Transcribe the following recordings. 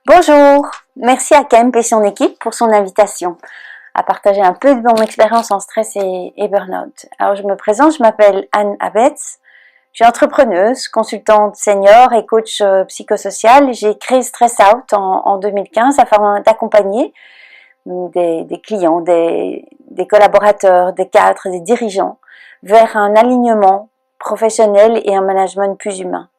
Bonjour, merci à Kemp et son équipe pour son invitation à partager un peu de mon expérience en stress et burn-out. Alors je me présente, je m'appelle Anne Abetz, je suis entrepreneuse, consultante senior et coach psychosocial. J'ai créé Stress Out en 2015 afin d'accompagner des clients, des collaborateurs, des cadres, des dirigeants vers un alignement professionnel et un management plus humain.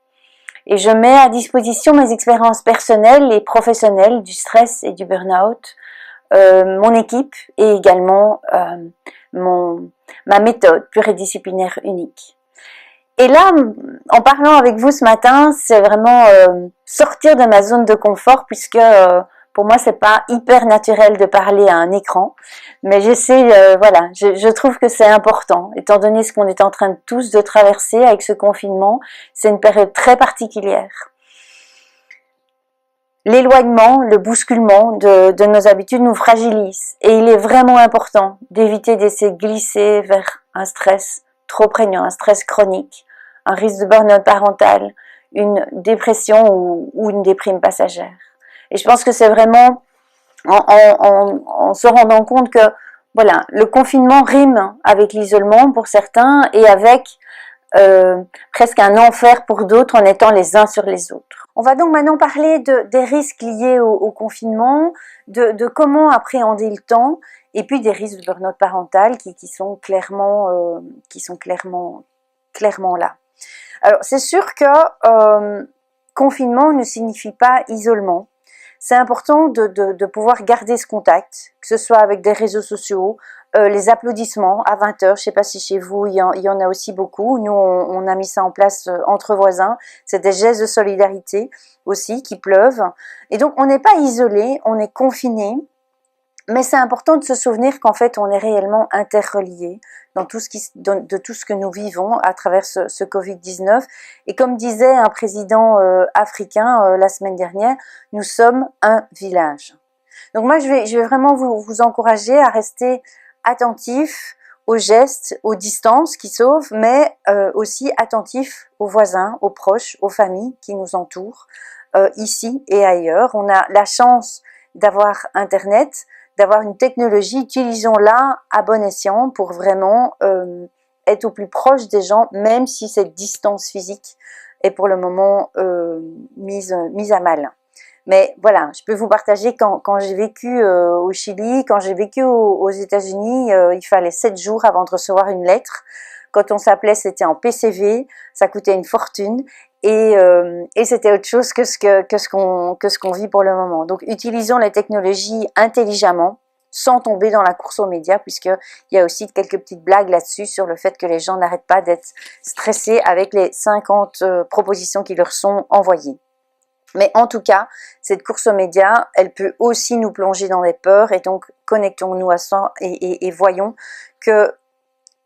Et je mets à disposition mes expériences personnelles et professionnelles du stress et du burn-out, mon équipe et également ma méthode pluridisciplinaire unique. Et là, en parlant avec vous ce matin, c'est vraiment sortir de ma zone de confort puisque pour moi c'est pas hyper naturel de parler à un écran, mais j'essaie, voilà, je trouve que c'est important, étant donné ce qu'on est en train de tous de traverser avec ce confinement, c'est une période très particulière. L'éloignement, le bousculement de nos habitudes nous fragilise et il est vraiment important d'éviter d'essayer de glisser vers un stress trop prégnant, un stress chronique, un risque de burn-out parental, une dépression ou une déprime passagère. Et je pense que c'est vraiment en se rendant compte que voilà, le confinement rime avec l'isolement pour certains et avec presque un enfer pour d'autres en étant les uns sur les autres. On va donc maintenant parler des risques liés au confinement, de comment appréhender le temps et puis des risques de burn-out parental qui sont clairement là. Alors c'est sûr que confinement ne signifie pas isolement. C'est important de pouvoir garder ce contact, que ce soit avec des réseaux sociaux, les applaudissements à 20h, je ne sais pas si chez vous il y en a aussi beaucoup, nous on a mis ça en place entre voisins, c'est des gestes de solidarité aussi qui pleuvent, et donc on n'est pas isolé, on est confiné, mais c'est important de se souvenir qu'en fait on est réellement interreliés de tout ce que nous vivons à travers ce Covid-19. Et comme disait un président africain la semaine dernière, nous sommes un village. Donc moi je vais vraiment vous encourager à rester attentifs aux gestes, aux distances qui sauvent, mais aussi attentifs aux voisins, aux proches, aux familles qui nous entourent, ici et ailleurs. On a la chance d'avoir Internet, d'avoir une technologie, utilisons-la à bon escient pour vraiment être au plus proche des gens, même si cette distance physique est pour le moment mise à mal. Mais voilà, je peux vous partager quand j'ai vécu au Chili, quand j'ai vécu aux États-Unis, il fallait 7 jours avant de recevoir une lettre. Quand on s'appelait, c'était en PCV, ça coûtait une fortune et c'était autre chose que ce qu'on vit pour le moment. Donc utilisons les technologies intelligemment, sans tomber dans la course aux médias, puisqu'il y a aussi quelques petites blagues là-dessus sur le fait que les gens n'arrêtent pas d'être stressés avec les 50 propositions qui leur sont envoyées. Mais en tout cas, cette course aux médias, elle peut aussi nous plonger dans les peurs, et donc connectons-nous à ça et voyons que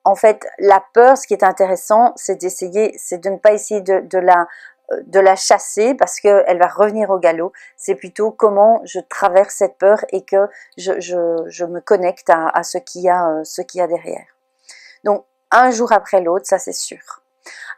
en fait, la peur, ce qui est intéressant, c'est de ne pas essayer de la chasser parce qu'elle va revenir au galop. C'est plutôt comment je traverse cette peur et que je me connecte à ce qu'il y a derrière. Donc, un jour après l'autre, ça c'est sûr.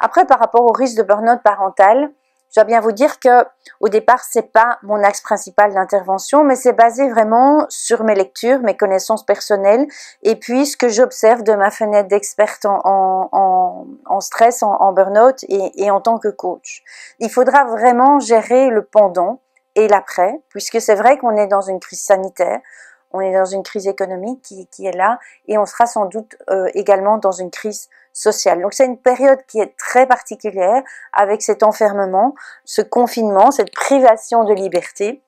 Après, par rapport au risque de burn-out parental, je dois bien vous dire que au départ, c'est pas mon axe principal d'intervention, mais c'est basé vraiment sur mes lectures, mes connaissances personnelles, et puis ce que j'observe de ma fenêtre d'experte en stress, en burn-out et en tant que coach. Il faudra vraiment gérer le pendant et l'après, puisque c'est vrai qu'on est dans une crise sanitaire, on est dans une crise économique qui est là, et on sera sans doute également dans une crise sociale. Donc c'est une période qui est très particulière avec cet enfermement, ce confinement, cette privation de liberté,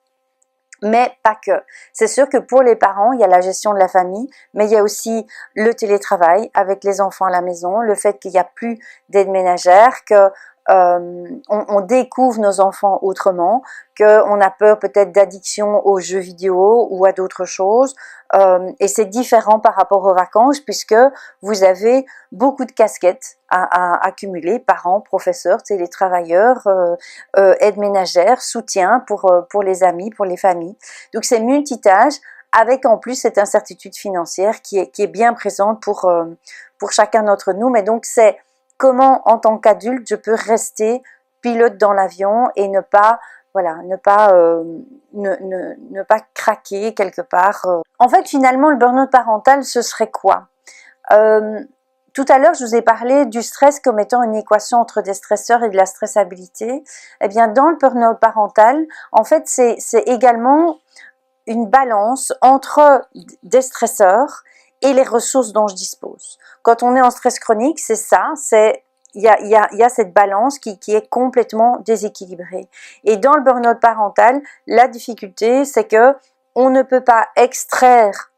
mais pas que. C'est sûr que pour les parents, il y a la gestion de la famille, mais il y a aussi le télétravail avec les enfants à la maison, le fait qu'il n'y a plus d'aide ménagère, que on découvre nos enfants autrement, qu'on a peur peut-être d'addiction aux jeux vidéo ou à d'autres choses, et c'est différent par rapport aux vacances puisque vous avez beaucoup de casquettes à accumuler, parents, professeurs, télétravailleurs, aide ménagère, soutien pour les amis, pour les familles. Donc c'est multitâche avec en plus cette incertitude financière qui est bien présente pour chacun d'entre nous, mais donc c'est comment, en tant qu'adulte, je peux rester pilote dans l'avion et ne pas ne pas craquer quelque part. En fait, finalement, le burn-out parental, ce serait quoi? Tout à l'heure, je vous ai parlé du stress comme étant une équation entre des stresseurs et de la stressabilité. Eh bien, dans le burn-out parental, en fait, c'est également une balance entre des stresseurs et les ressources dont je dispose. Quand on est en stress chronique, c'est ça, il y a cette balance qui est complètement déséquilibrée. Et dans le burn-out parental, la difficulté, c'est que on ne peut pas extraire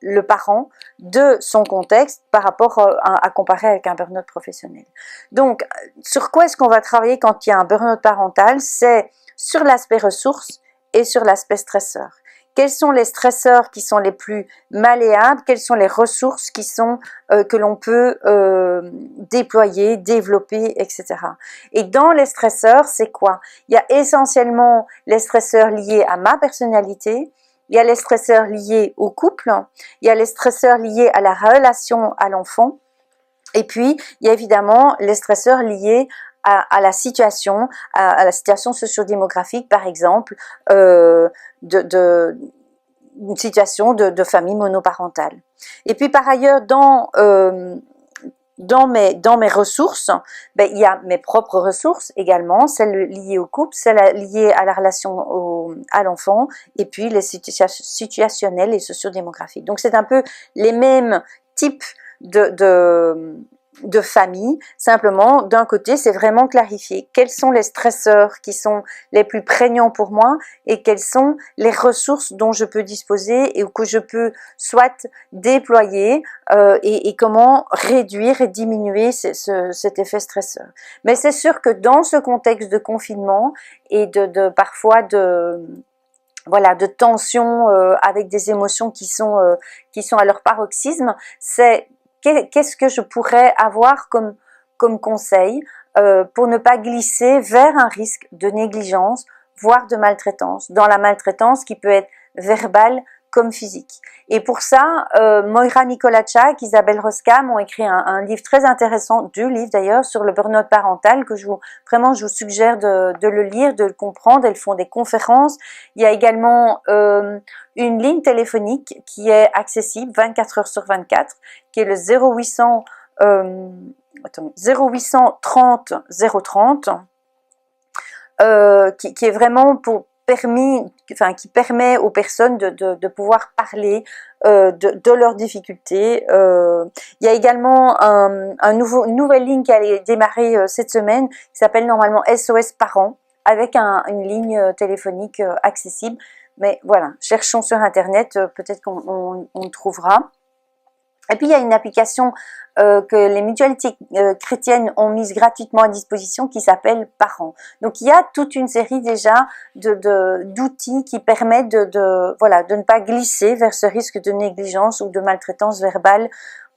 le parent de son contexte par rapport à comparer avec un burn-out professionnel. Donc, sur quoi est-ce qu'on va travailler quand il y a un burn-out parental? C'est sur l'aspect ressources et sur l'aspect stresseur. Quels sont les stresseurs qui sont les plus malléables? Quelles sont les ressources qui sont que l'on peut déployer, développer, etc. Et dans les stresseurs, c'est quoi? Il y a essentiellement les stresseurs liés à ma personnalité, il y a les stresseurs liés au couple, il y a les stresseurs liés à la relation à l'enfant, et puis il y a évidemment les stresseurs liés à la situation sociodémographique, par exemple, une situation de famille monoparentale. Et puis par ailleurs, dans mes ressources, il y a mes propres ressources également, celles liées au couple, celles liées à la relation à l'enfant, et puis les situationnelles et sociodémographiques. Donc c'est un peu les mêmes types de famille, simplement d'un côté c'est vraiment clarifier quels sont les stresseurs qui sont les plus prégnants pour moi et quelles sont les ressources dont je peux disposer et que je peux soit déployer et comment réduire et diminuer cet effet stresseur. Mais c'est sûr que dans ce contexte de confinement et parfois de tension avec des émotions qui sont à leur paroxysme, c'est qu'est-ce que je pourrais avoir comme conseil pour ne pas glisser vers un risque de négligence, voire de maltraitance. Dans la maltraitance qui peut être verbale comme physique. Et pour ça, Moira Nikolachak, Isabelle Roskam ont écrit un livre très intéressant, deux livres d'ailleurs, sur le burn-out parental que je vous suggère de le lire, de le comprendre. Elles font des conférences. Il y a également une ligne téléphonique qui est accessible 24 heures sur 24, qui est le 0800 30 030, qui est vraiment qui permet aux personnes de pouvoir parler de leurs difficultés. Il y a également une nouvelle ligne qui a démarré cette semaine, qui s'appelle normalement SOS Parents, avec une ligne téléphonique accessible. Mais voilà, cherchons sur Internet, peut-être qu'on le trouvera. Et puis il y a une application que les mutualités chrétiennes ont mise gratuitement à disposition qui s'appelle Parents. Donc il y a toute une série déjà d'outils qui permettent de ne pas glisser vers ce risque de négligence ou de maltraitance verbale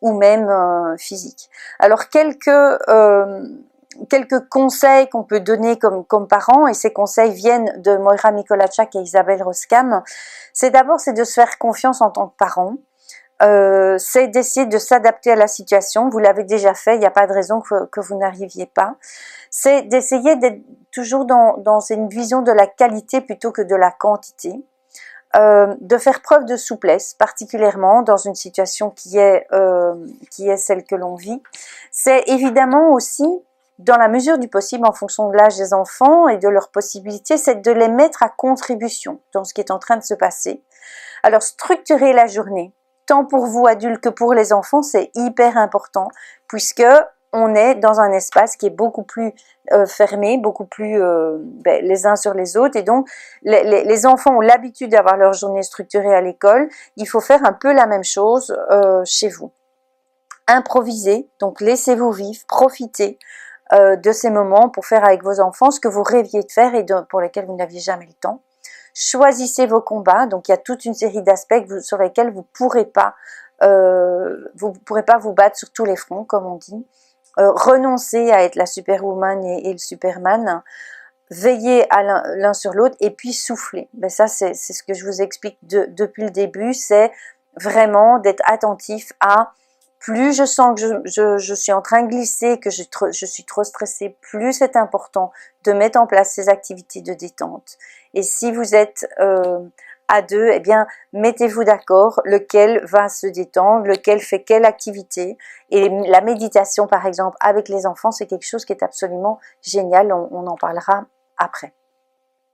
ou même physique. Alors quelques conseils qu'on peut donner comme parents, et ces conseils viennent de Moira Nikolachak et Isabelle Roskam, c'est de se faire confiance en tant que parent. C'est d'essayer de s'adapter à la situation. Vous l'avez déjà fait, il n'y a pas de raison que vous n'arriviez pas. C'est d'essayer d'être toujours dans une vision de la qualité plutôt que de la quantité. De faire preuve de souplesse, particulièrement dans une situation qui est celle que l'on vit. C'est évidemment aussi, dans la mesure du possible, en fonction de l'âge des enfants et de leurs possibilités, c'est de les mettre à contribution dans ce qui est en train de se passer. Alors, structurer la journée, tant pour vous adultes que pour les enfants, c'est hyper important, puisque on est dans un espace qui est beaucoup plus fermé, beaucoup plus les uns sur les autres, et donc les enfants ont l'habitude d'avoir leur journée structurée à l'école. Il faut faire un peu la même chose chez vous. Improvisez, donc laissez-vous vivre, profitez de ces moments pour faire avec vos enfants ce que vous rêviez de faire et pour lesquels vous n'aviez jamais le temps. Choisissez vos combats, donc il y a toute une série d'aspects sur lesquels vous pourrez pas vous battre sur tous les fronts, comme on dit. Renoncez à être la superwoman et le superman. Veillez à l'un sur l'autre et puis soufflez. Ben ça, c'est ce que je vous explique depuis le début, c'est vraiment d'être attentif à plus je sens que je suis en train de glisser, que je suis trop stressée, plus c'est important de mettre en place ces activités de détente. Et si vous êtes à deux, eh bien, mettez-vous d'accord lequel va se détendre, lequel fait quelle activité. Et la méditation, par exemple, avec les enfants, c'est quelque chose qui est absolument génial. On en parlera après.